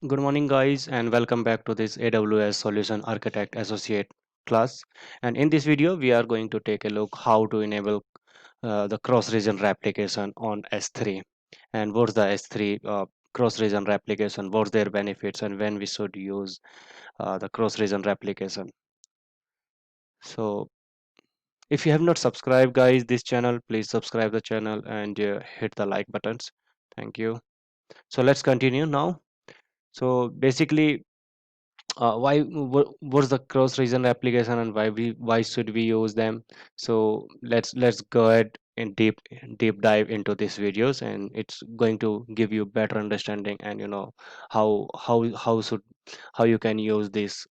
Good morning, guys, and welcome back to this AWS Solution Architect Associate class. And in this video, we are going to take a look how to enable the cross-region replication on S3, and what's the S3 cross-region replication, what's their benefits, and when we should use the cross-region replication. So, if you have not subscribed, guys, this channel, please subscribe the channel and hit the like buttons. Thank you. So let's continue now. So basically, what's the cross region application and why should we use them? So let's go ahead and deep dive into these videos, and it's going to give you better understanding, and how should how you can use these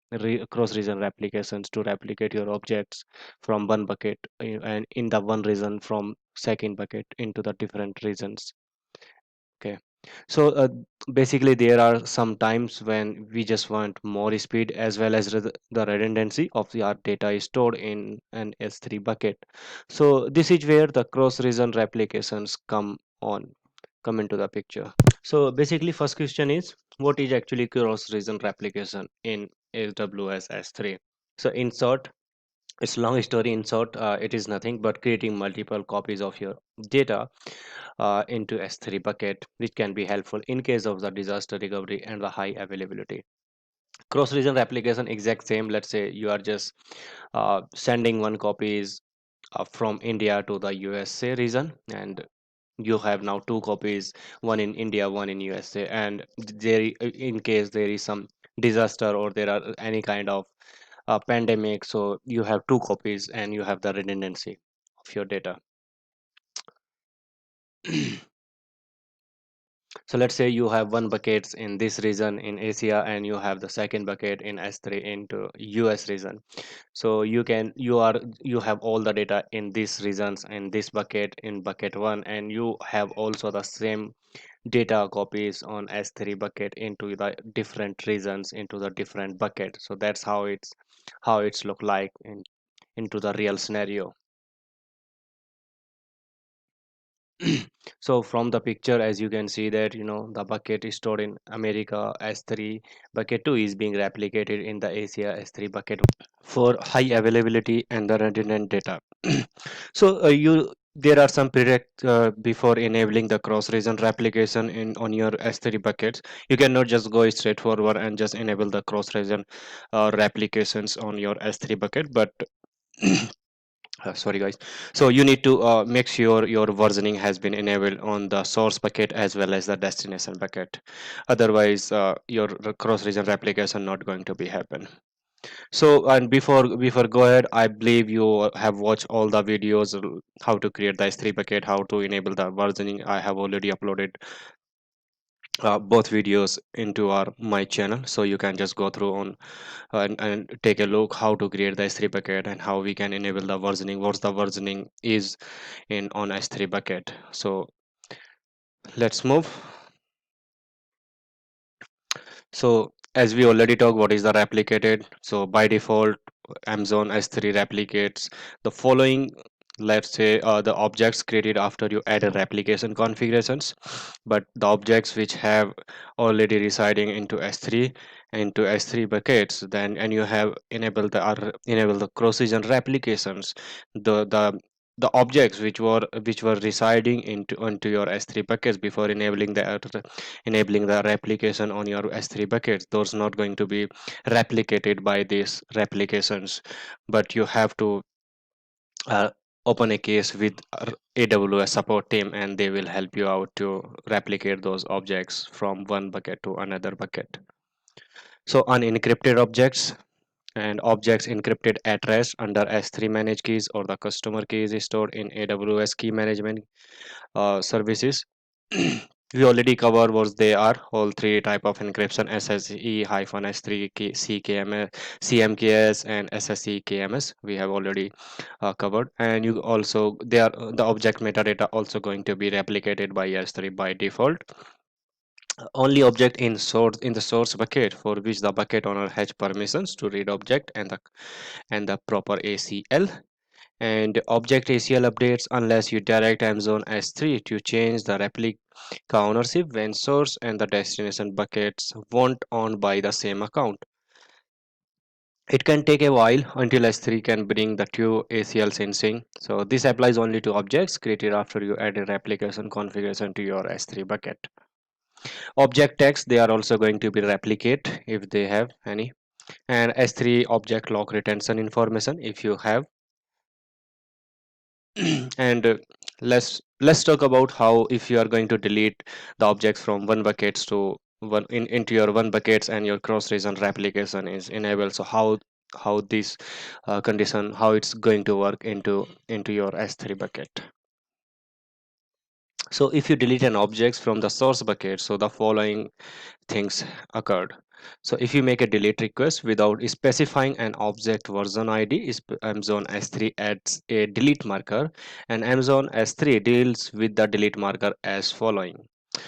cross region replications to replicate your objects from one bucket and in the one region from second bucket into the different regions. Okay. So basically, there are some times when we just want more speed as well as the redundancy of our data is stored in an S3 bucket. So this is where the cross-region replications come into the picture. So basically, first question is what is actually cross-region replication in AWS S3? So in short, it's long story in short, it is nothing but creating multiple copies of your data into S3 bucket, which can be helpful in case of the disaster recovery and the high availability. Cross-region replication, exact same. Let's say you are just sending one copies from India to the USA region, and you have now two copies, one in India, one in USA, and in case there is some disaster or there are any kind of pandemic, so you have two copies and you have the redundancy of your data. So let's say you have one buckets in this region in Asia and you have the second bucket in S3 into US region. So you have all the data in these regions in this bucket in bucket one, and you have also the same data copies on S3 bucket into the different regions into the different bucket. So that's how it's look like into the real scenario. So from the picture, as you can see that the bucket is stored in America S3, bucket 2 is being replicated in the Asia S3 bucket for high availability and the redundant data. So you there are some prereq before enabling the cross-region replication in on your S3 buckets. You cannot just go straight forward and just enable the cross-region replications on your S3 bucket, but sorry guys, so you need to make sure your versioning has been enabled on the source bucket as well as the destination bucket. Otherwise your cross region replication not going to be happen. So and before go ahead, I believe you have watched all the videos how to create the S3 bucket, how to enable the versioning. I have already uploaded both videos into our my channel, so you can just go through on and take a look how to create the S3 bucket and how we can enable the versioning, what the versioning is in on S3 bucket. So let's move. So as we already talked, what is the replicated? So by default, Amazon S3 replicates the following. Let's say the objects created after you add a replication configurations, but the objects which have already residing into S3 buckets, then and you have enable the cross-region replications, the objects which were residing into your S3 buckets before enabling the replication on your S3 buckets, those not going to be replicated by these replications, but you have to uh, open a case with AWS support team, and they will help you out to replicate those objects from one bucket to another bucket. So unencrypted objects and objects encrypted at rest under S3 managed keys or the customer keys is stored in AWS key management services. We already covered what they are, all three type of encryption: SSE-S3 CKMS, CMKS, and SSE KMS. We have already covered, and you also they are the object metadata also going to be replicated by S3 by default. Only object in the source bucket for which the bucket owner has permissions to read object and the proper ACL, And object ACL updates unless you direct Amazon S3 to change the replica ownership when source and the destination buckets weren't owned by the same account. It can take a while until S3 can bring the two ACLs in sync. So this applies only to objects created after you add a replication configuration to your S3 bucket. Object text, they are also going to be replicate if they have any. And S3 object lock retention information if you have. And let's talk about how if you are going to delete the objects from one buckets to one into your one buckets and your cross region replication is enabled. So how this condition how it's going to work into your S3 bucket. So if you delete an object from the source bucket, so the following things occurred. So if you make a delete request without specifying an object version ID, Amazon S3 adds a delete marker, and Amazon S3 deals with the delete marker as following.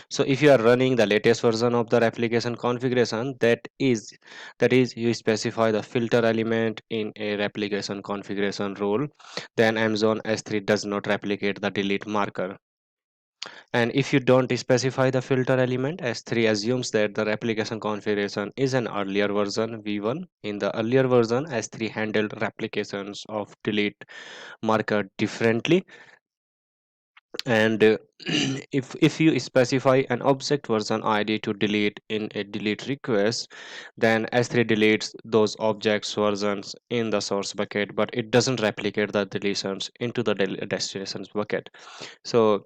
So if you are running the latest version of the application configuration, that is you specify the filter element in a replication configuration rule, then Amazon S3 does not replicate the delete marker. And if you don't specify the filter element, S3 assumes that the replication configuration is an earlier version V1. In the earlier version, S3 handled replications of delete marker differently. And if you specify an object version ID to delete in a delete request, then S3 deletes those objects versions in the source bucket, but it doesn't replicate the deletions into the destinations bucket. So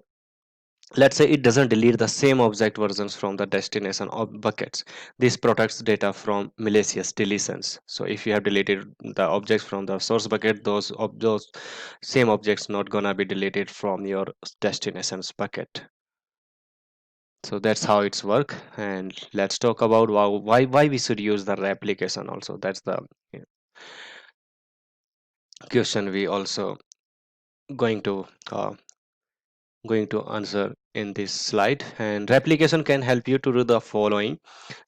let's say it doesn't delete the same object versions from the destination of buckets. This protects data from malicious deletions. So if you have deleted the objects from the source bucket, those same objects not gonna be deleted from your destinations bucket. So that's how it's work. And let's talk about why we should use the replication also. That's the question we also going to uh, going to answer in this slide. And replication can help you to do the following.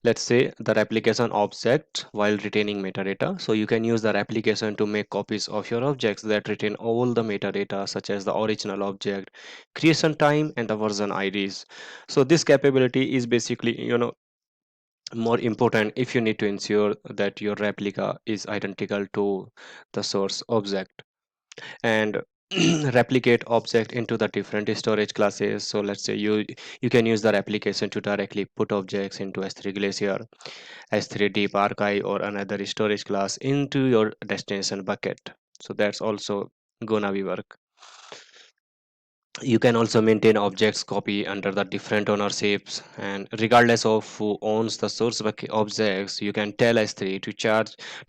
Let's say the replication object while retaining metadata. So you can use the replication to make copies of your objects that retain all the metadata such as the original object, creation time, and the version IDs. So this capability is basically more important if you need to ensure that your replica is identical to the source object. And replicate object into the different storage classes. So let's say you can use the replication to directly put objects into S3 Glacier, S3 Deep Archive, or another storage class into your destination bucket. So that's also gonna be work. You can also maintain objects copy under the different ownerships, and regardless of who owns the source bucket objects, you can tell S3 to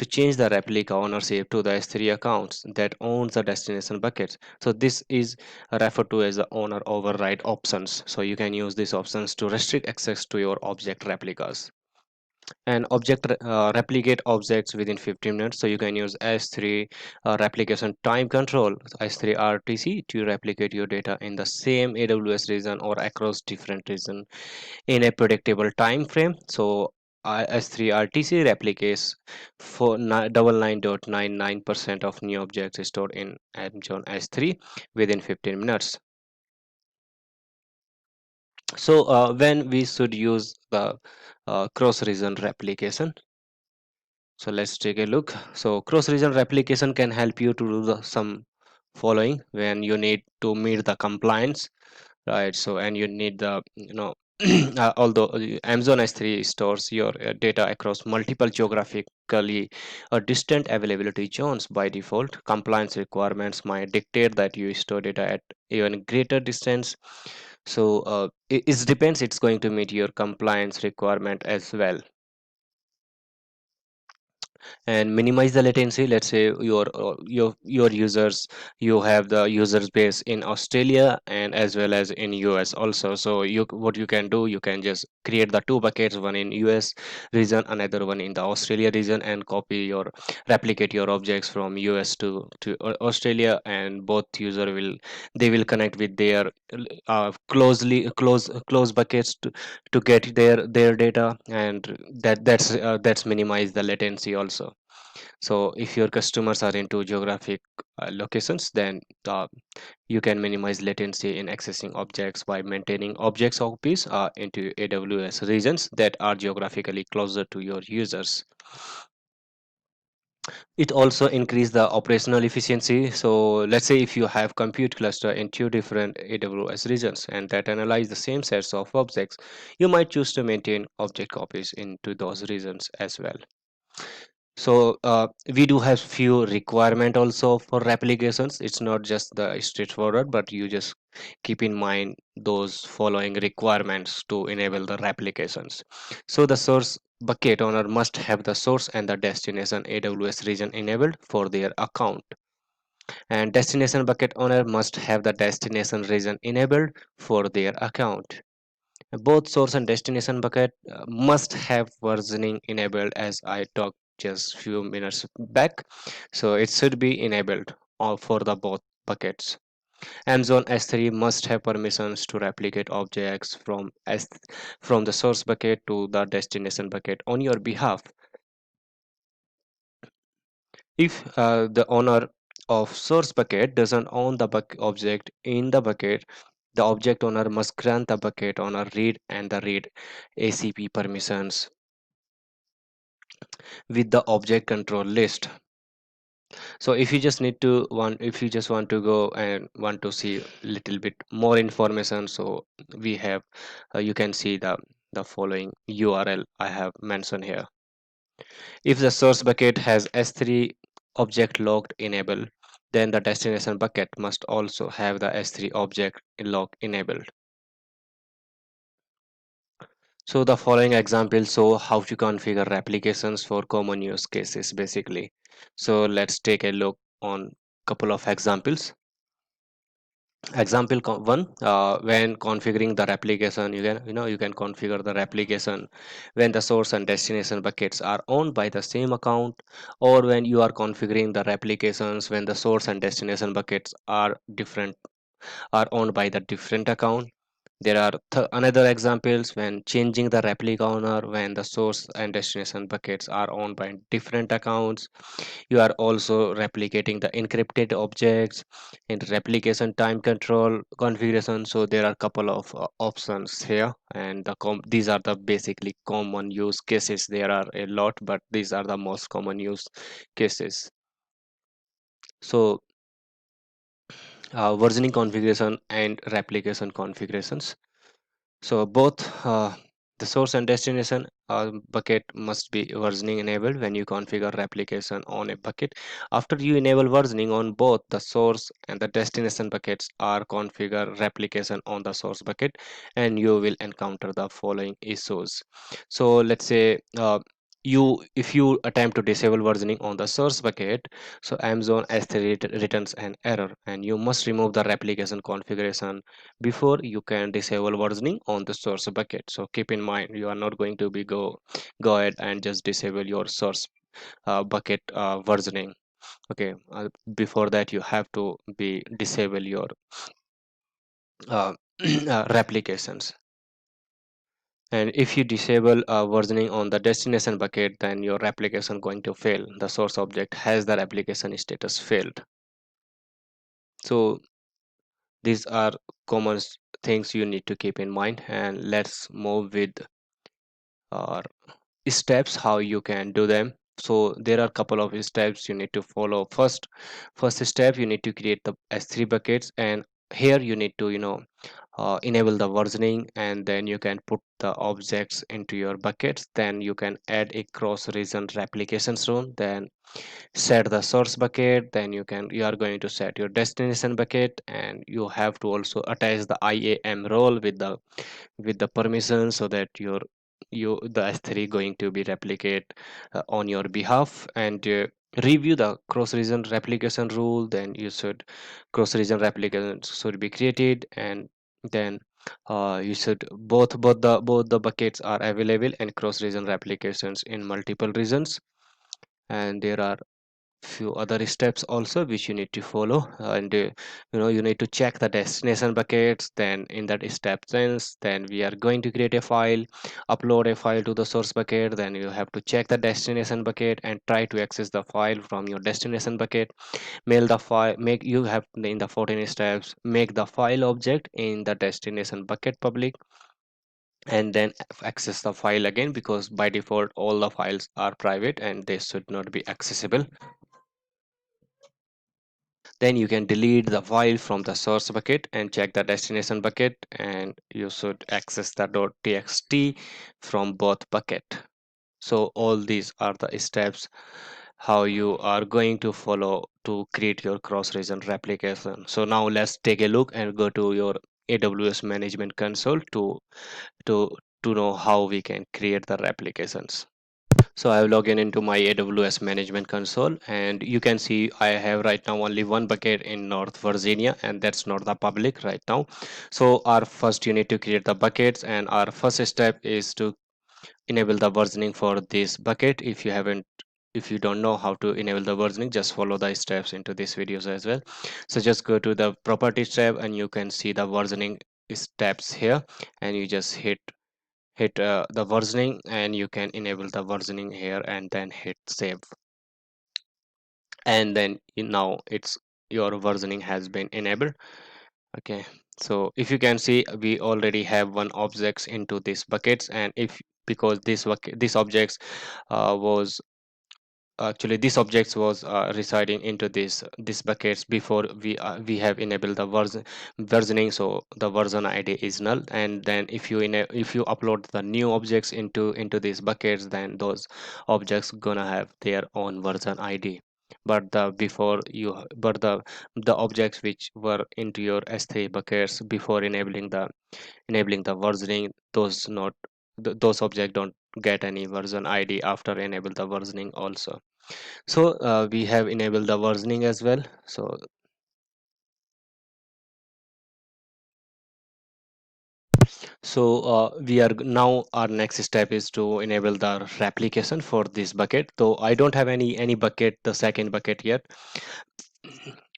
change the replica ownership to the S3 accounts that owns the destination buckets. So this is referred to as the owner override options. So you can use these options to restrict access to your object replicas. And replicate objects within 15 minutes. So you can use S3 replication time control, S3 RTC, to replicate your data in the same AWS region or across different region in a predictable time frame. So S3 RTC replicates for 99.99% of new objects stored in Amazon S3 within 15 minutes. So when we should use the cross-region replication. So let's take a look. So cross-region replication can help you to do some following when you need to meet the compliance, right? So and you need the although Amazon S3 stores your data across multiple geographically distant availability zones by default, compliance requirements might dictate that you store data at even greater distance. So it depends. It's going to meet your compliance requirement as well. And minimize the latency. Let's say your users, you have the users base in Australia and as well as in US also. So you what you can do, you can just create the two buckets, one in US region, another one in the Australia region, and copy your replicate your objects from US to Australia, and both user will they will connect with their close buckets to get their data, and that's minimize the latency also. So if your customers are into geographic locations, then you can minimize latency in accessing objects by maintaining objects copies into AWS regions that are geographically closer to your users. It also increase the operational efficiency. So let's say if you have compute cluster in two different AWS regions and that analyze the same sets of objects, you might choose to maintain object copies into those regions as well. So we do have few requirement also for replications. It's not just the straightforward, but you just keep in mind those following requirements to enable the replications. So the source bucket owner must have the source and the destination AWS region enabled for their account. And destination bucket owner must have the destination region enabled for their account. Both source and destination bucket must have versioning enabled, as I talked just few minutes back. So it should be enabled for the both buckets. Amazon S3 must have permissions to replicate objects from the source bucket to the destination bucket on your behalf. If the owner of source bucket doesn't own the object in the bucket, the object owner must grant the bucket owner read and the read ACP permissions with the object control list. So if you just need to want, if you just want to go and want to see little bit more information, so we have you can see the following URL I have mentioned here. If the source bucket has S3 object locked enabled, then the destination bucket must also have the S3 object lock enabled. So the following examples show how to configure applications for common use cases basically. So let's take a look on couple of examples. Example one, when configuring the replication, you can configure the replication when the source and destination buckets are owned by the same account, or when you are configuring the replications when the source and destination buckets are different, are owned by the different account. There are another examples when changing the replica owner when the source and destination buckets are owned by different accounts. You are also replicating the encrypted objects in replication time control configuration. So there are a couple of options here, and these are the basically common use cases. There are a lot, but these are the most common use cases. So versioning configuration and replication configurations. So both the source and destination bucket must be versioning enabled when you configure replication on a bucket. After you enable versioning on both the source and the destination buckets are configure replication on the source bucket, and you will encounter the following issues. So let's say if you attempt to disable versioning on the source bucket, so Amazon S3 returns an error, and you must remove the replication configuration before you can disable versioning on the source bucket. So keep in mind, you are not going to be go ahead and just disable your source bucket versioning. Okay, before that you have to be disable your uh, replications. And if you disable versioning on the destination bucket, then your application going to fail. The source object has the application status failed. So these are common things you need to keep in mind, and let's move with uh, steps how you can do them. So there are a couple of steps you need to follow. First step, you need to create the S3 buckets, and here you need to enable the versioning, and then you can put the objects into your buckets. Then you can add a cross region replication zone, then set the source bucket, then you are going to set your destination bucket, and you have to also attach the IAM role with the permission, so that the S3 going to be replicate on your behalf. And review the cross region replication rule, then you should cross region replication should be created, and then you should both the buckets are available and cross region replications in multiple regions. And there are few other steps also which you need to follow, and you need to check the destination buckets. Then in that step sense, then we are going to create a file, upload a file to the source bucket. Then you have to check the destination bucket and try to access the file from your destination bucket. Mail the file, make you have in the 14 steps, make the file object in the destination bucket public, and then access the file again, because by default all the files are private and they should not be accessible. Then you can delete the file from the source bucket and check the destination bucket, and you should access the .txt from both bucket. So all these are the steps how you are going to follow to create your cross-region replication. So now let's take a look and go to your AWS management console to to know how we can create the replications. So I have logged in into my AWS management console, and you can see I have right now only one bucket in North Virginia, and that's not the public right now. So our first you need to create the buckets, and our first step is to enable the versioning for this bucket. If you don't know how to enable the versioning, just follow the steps into this videos as well. So just go to the properties tab and you can see the versioning steps here, and you just hit the versioning, and you can enable the versioning here and then hit save, and then now it's your versioning has been enabled. Okay, so if you can see, we already have one objects into these buckets, and if because this objects was actually this objects was residing into this buckets before we have enabled the versioning, so the version id is null. And then if you upload the new objects into these buckets, then those objects gonna have their own version id. But the objects which were into your s3 buckets before enabling the versioning, those objects don't get any version id after enable the versioning also. So we have enabled the versioning as well. We are now our next step is to enable the replication for this bucket. Though I don't have any bucket, the second bucket yet.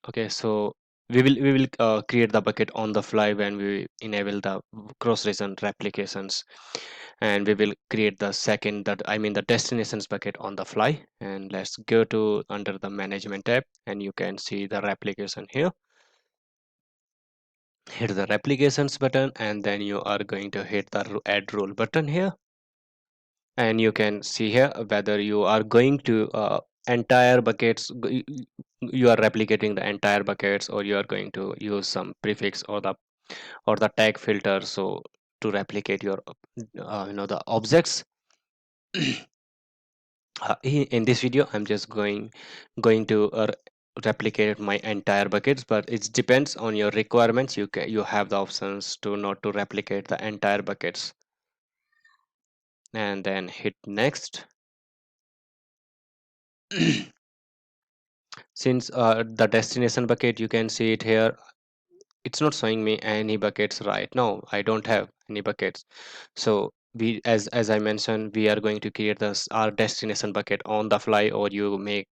Okay, so we will create the bucket on the fly when we enable the cross-region replications, and we will create the second, that I mean the destinations bucket on the fly. And let's go to under the management tab, and you can see the replication here. Hit the replications button, and then you are going to hit the add rule button here, and you can see here whether you are going to entire buckets you are replicating the entire buckets, or you are going to use some prefix or the tag filter so to replicate your the objects. In this video I'm just going to replicate my entire buckets, but it depends on your requirements. You have the options to not to replicate the entire buckets, and then hit next. Since the destination bucket, you can see it here, it's not showing me any buckets right now. I don't have any buckets. So we, as I mentioned, we are going to create this our destination bucket on the fly, or you may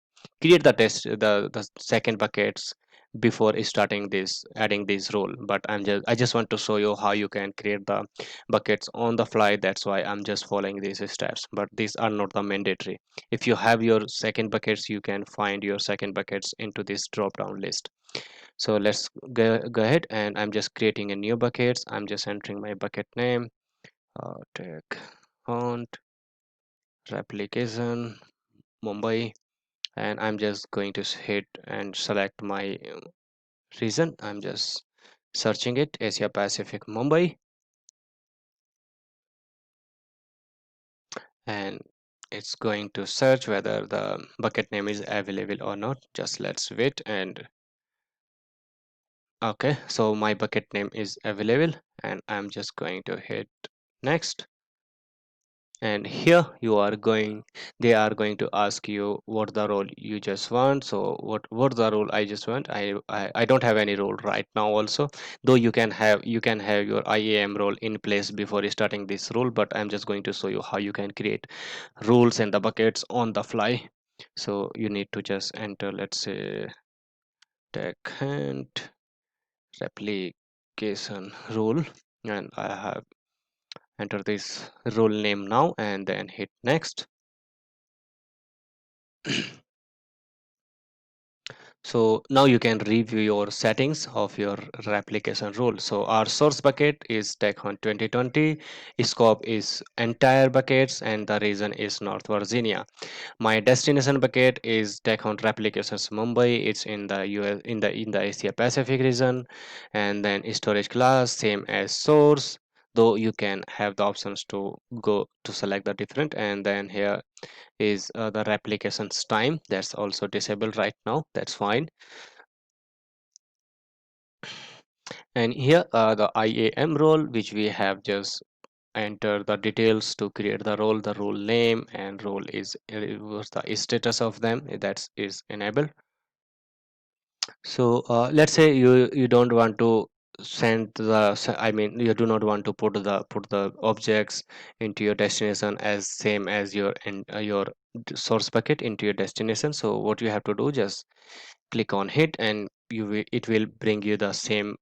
create the second buckets before starting this adding this role. But I just want to show you how you can create the buckets on the fly. That's why I'm just following these steps, but these are not the mandatory. If you have your second buckets, you can find your second buckets into this drop down list. So let's go ahead, and I'm just creating a new buckets. I'm just entering my bucket name, tech font replication Mumbai, and I'm just going to hit and select my region. I'm just searching it, Asia Pacific Mumbai, and it's going to search whether the bucket name is available or not. Just let's wait. And okay, so my bucket name is available, and I'm just going to hit next. And here you are going they are going to ask you what the role you just want. So what the role I just want, I don't have any role right now also, though you can have your IAM role in place before starting this role. But I'm just going to show you how you can create rules and the buckets on the fly. So you need to just enter, let's say, tech and replication rule, and I have entered this rule name now, and then hit next. So now you can review your settings of your replication rule. So our source bucket is TechHunt 2020, scope is entire buckets, and the region is North Virginia. My destination bucket is TechHunt Replications Mumbai. It's in the US, in the Asia Pacific region, and then storage class same as source. Though you can have the options to go to select the different, and then here is the replications time, that's also disabled right now, that's fine. And here the IAM role, which we have just enter the details to create the role name, and role is was the status of them, that is enabled. So let's say you don't want to I mean, you do not want to put the objects into your destination as same as your source bucket into your destination. So what you have to do, just click on hit, and it will bring you the same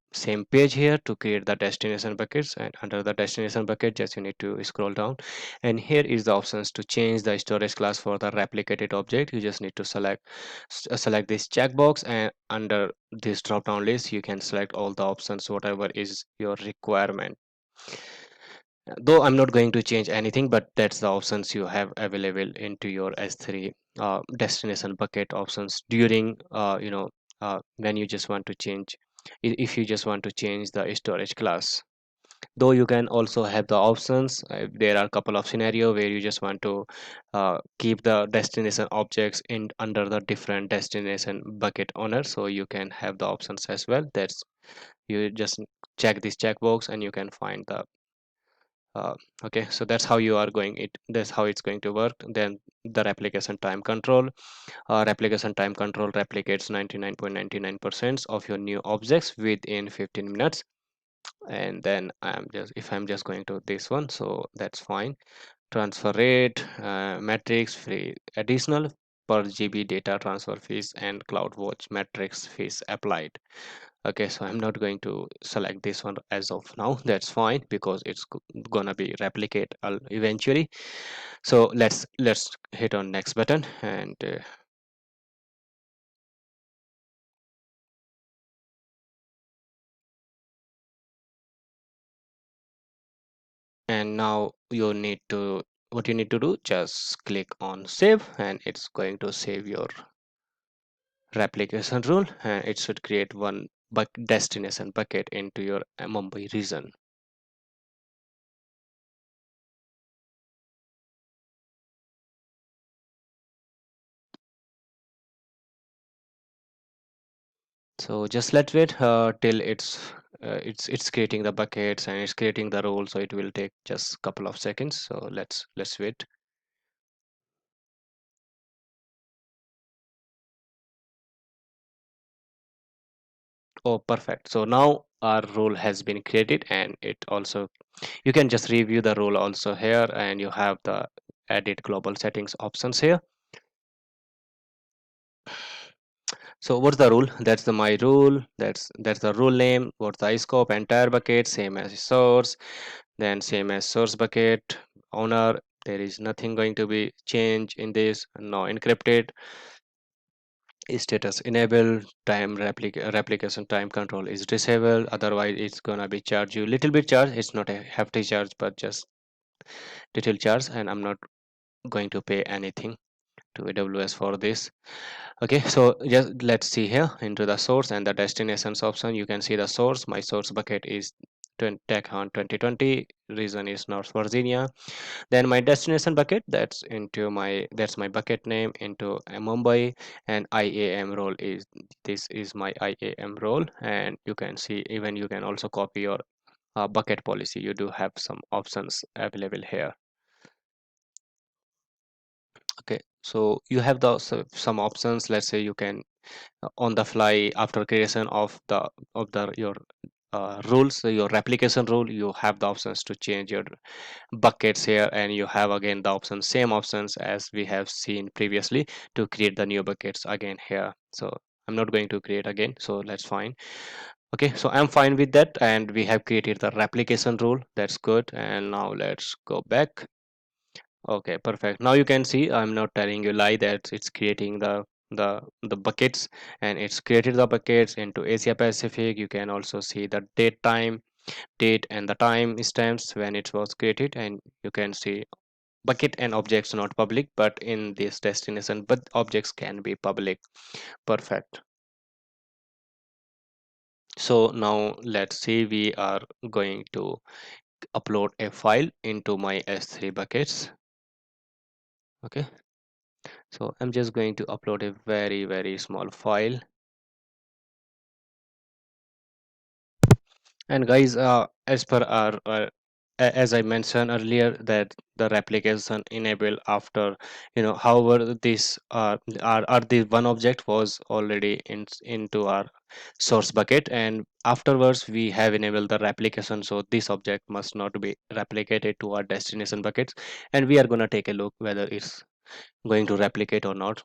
page here to create the destination buckets. And under the destination bucket, just you need to scroll down, and here is the options to change the storage class for the replicated object. You just need to select this checkbox, and under this drop down list you can select all the options whatever is your requirement. Though I'm not going to change anything, but that's the options you have available into your S3 destination bucket options during when you just want to change, if you just want to change the storage class. Though you can also have the options, there are a couple of scenario where you just want to keep the destination objects in under the different destination bucket owner, so you can have the options as well. That's, you just check this checkbox and you can find the uh, okay, so that's how you are going it that's how it's going to work. Then the replication time control, replication time control replicates 99.99% of your new objects within 15 minutes. And then I'm just going to this one, so that's fine. Transfer rate, matrix free additional per GB data transfer fees, and CloudWatch matrix fees applied. Okay, so I'm not going to select this one as of now, that's fine, because it's gonna be replicate eventually. So let's hit on next button, and now you need to, what you need to do, just click on save, and it's going to save your replication rule, and it should create one destination bucket into your Mumbai region. So just let's wait till it's creating the buckets and it's creating the role, so it will take just a couple of seconds. So let's wait. Oh, perfect. So now our role has been created, and it also, you can just review the role also here, and you have the edit global settings options here. So what's the rule? That's the my rule. That's the rule name. What's the scope? Entire bucket, same as source. Then same as source bucket owner. There is nothing going to be changed in this. No encrypted. Status enabled. Replication time control is disabled. Otherwise, it's gonna be charge you little bit charge. It's not a hefty charge, but just little charge. And I'm not going to pay anything to AWS for this. Okay, so just let's see here into the source and the destinations option. You can see the source. My source bucket is TechHunt 2020. Region is North Virginia. Then my destination bucket, that's my bucket name into Mumbai, and IAM role is, this is my IAM role. And you can see, even you can also copy your bucket policy. You do have some options available here. Okay, so you have some options. Let's say you can on the fly, after creation of the your rules, so your replication rule, you have the options to change your buckets here, and you have again the options, same options as we have seen previously, to create the new buckets again here. So I'm not going to create again, so let's fine. Okay, so I'm fine with that, and we have created the replication rule. That's good. And now let's go back. Okay, perfect. Now you can see I'm not telling you lie that it's creating the buckets, and it's created the buckets into Asia Pacific. You can also see the date and the time stamps when it was created, and you can see bucket and objects not public, but in this destination, but objects can be public. Perfect. So now let's see, we are going to upload a file into my S3 buckets. Okay, so I'm just going to upload a very small file. And guys, as per as I mentioned earlier, that the replication enable after, however, this are the one object was already into our source bucket, and afterwards we have enabled the replication, so this object must not be replicated to our destination buckets, and we are going to take a look whether it's going to replicate or not.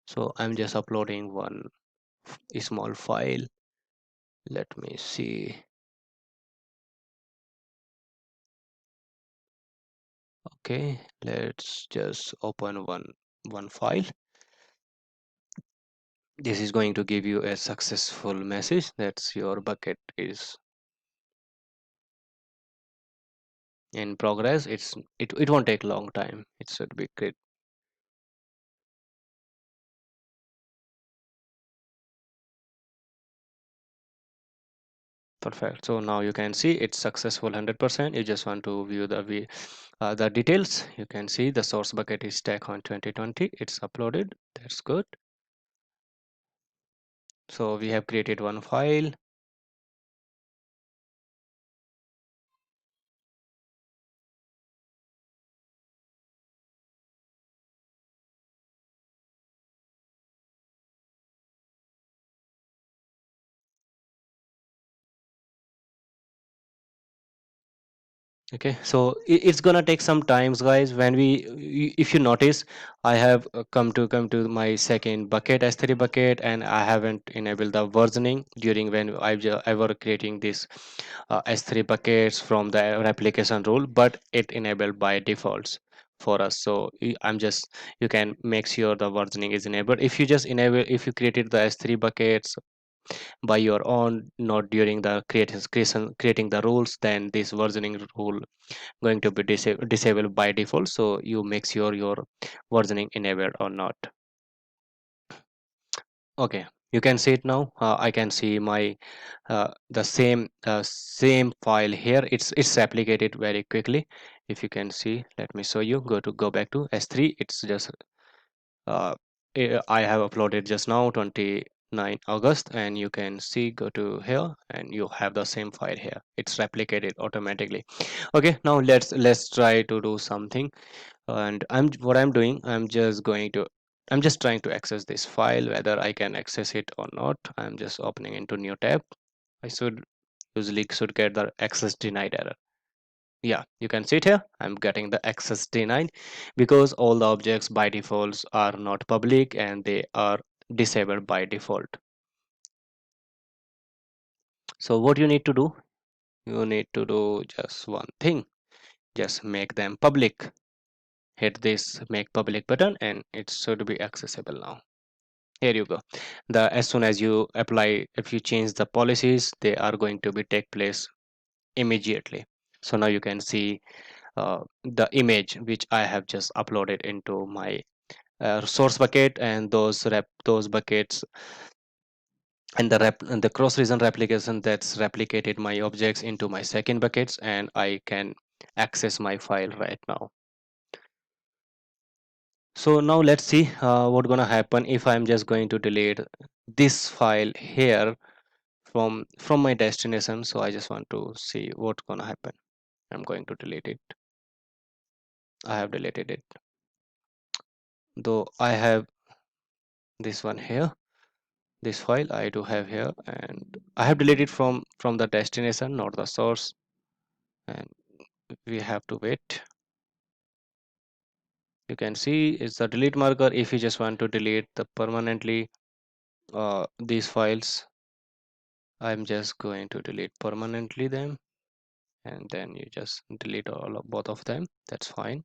So I'm just uploading one small file. Let me see. Okay, let's just open one file. This is going to give you a successful message that your bucket is in progress. It won't take long time. It should be great. Perfect. So now you can see it's successful 100%. You just want to view the details. You can see the source bucket is TechHunt 2020. It's uploaded. That's good. So we have created one file. Okay, so it's gonna take some times, guys. When if you notice, I have come to my second bucket, S3 bucket, and I haven't enabled the versioning during when I were creating this S3 buckets from the replication rule, but it enabled by defaults for us. So I'm just, you can make sure the versioning is enabled. If you just enable, if you created the S3 buckets by your own, not during the creating the rules, then this versioning rule going to be disabled by default, so you make sure your versioning enabled or not. Okay, you can see it now. I can see my the same file here. It's replicated very quickly. If you can see, let me show you. Go back to S3. It's just uh, I have uploaded just now 29 August, and you can see, go to here and you have the same file here. It's replicated automatically. Okay, now let's try to do something. And what I'm doing, I'm just trying to access this file, whether I can access it or not. I'm just opening into new tab. I should usually should get the access denied error. Yeah, you can see it here. I'm getting the access denied because all the objects by defaults are not public and they are disabled by default. So what you need to do, you need to do just one thing, just make them public. Hit this make public button and it should be accessible now. Here you go. The as soon as you apply, if you change the policies, they are going to be take place immediately. So now you can see the image which I have just uploaded into my source bucket, and those buckets and the cross region replication that's replicated my objects into my second buckets, and I can access my file right now. So now let's see what gonna happen if I'm just going to delete this file here from my destination. So I just want to see what's gonna happen. I'm going to delete it. I have deleted it, though I have this one here. this file I do have here, and I have deleted from the destination, not the source, and we have to wait. You can see it's the delete marker. If you just want to delete the permanently these files, I'm just going to delete permanently them, and then you just delete all of both of them. That's fine.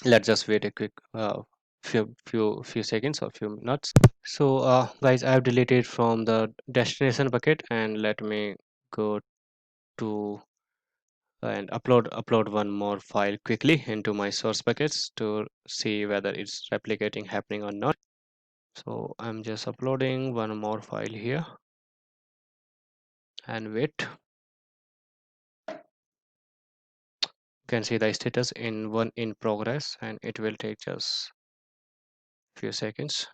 Let's just wait a quick few seconds or few minutes. So guys, I have deleted from the destination bucket, and let me go to and upload one more file quickly into my source buckets to see whether it's replicating happening or not. So I'm just uploading one more file here and wait. You can see the status in one in progress, and it will take just few seconds.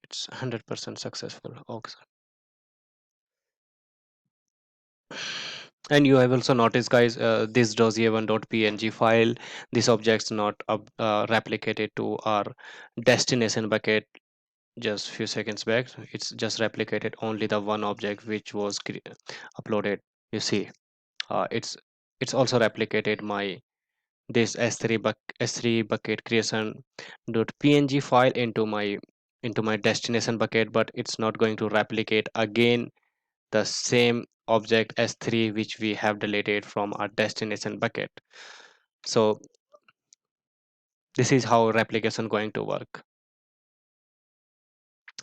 It's 100% successful. Okay. And you have also noticed, guys, this dossier1.png file, this object's not replicated to our destination bucket just few seconds back. It's just replicated only the one object which was uploaded. You see, it's also replicated my this s3 bucket creation dot png file into my destination bucket, but it's not going to replicate again the same object s3 which we have deleted from our destination bucket. So this is how replication going to work.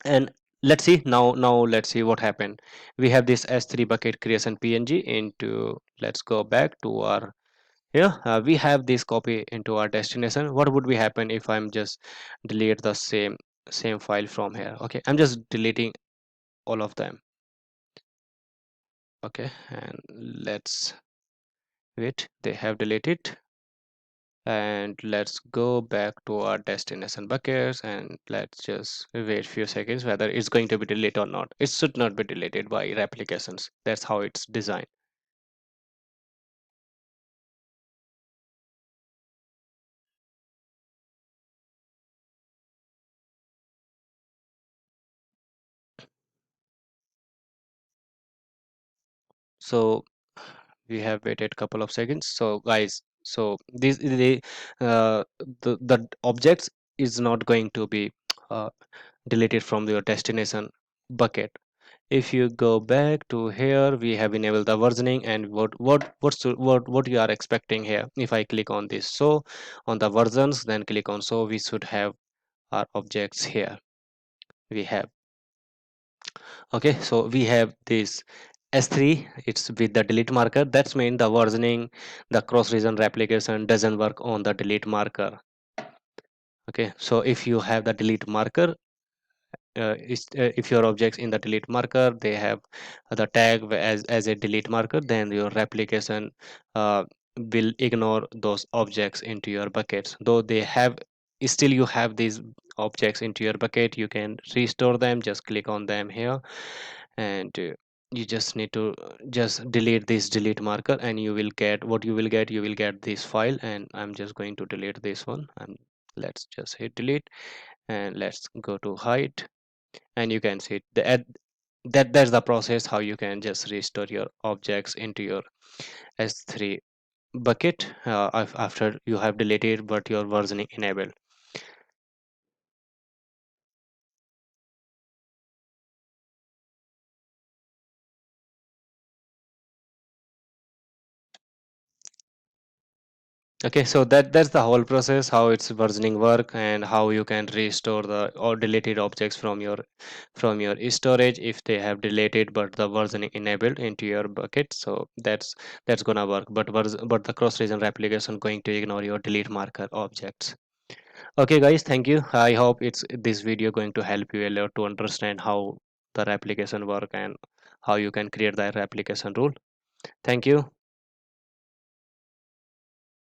And let's see now let's see what happened. We have this s3 bucket creation png into, let's go back to our here. We have this copy into our destination. What would be happen if I'm just delete the same file from here? Okay, I'm just deleting all of them. Okay, and let's wait, they have deleted. And let's go back to our destination buckets, and let's just wait few seconds whether it's going to be deleted or not. It should not be deleted by replications. That's how it's designed. So we have waited couple of seconds. So guys, so this the objects is not going to be uh, deleted from your destination bucket. If you go back to here, we have enabled the versioning, and what you are expecting here. If I click on this, so on the versions, then click on, so we should have our objects here. We have, okay, so we have this s3, it's with the delete marker. That's mean the versioning, the cross region replication doesn't work on the delete marker. Okay, so if you have the delete marker, if your objects in the delete marker, they have the tag as a delete marker, then your replication uh, will ignore those objects into your buckets. Though they have, still you have these objects into your bucket, you can restore them. Just click on them here, and you just need to just delete this delete marker, and you will get what you will get. You will get this file, and I'm just going to delete this one, and let's just hit delete, and let's go to hide. And you can see that's the process how you can just restore your objects into your s3 bucket after you have deleted but your versioning enabled. Okay, so that's the whole process, how its versioning work, and how you can restore the or deleted objects from your storage if they have deleted but the versioning enabled into your bucket. So that's gonna work, but the cross region replication going to ignore your delete marker objects. Okay, guys, thank you. I hope it's this video going to help you a lot to understand how the replication work and how you can create that replication rule. Thank you.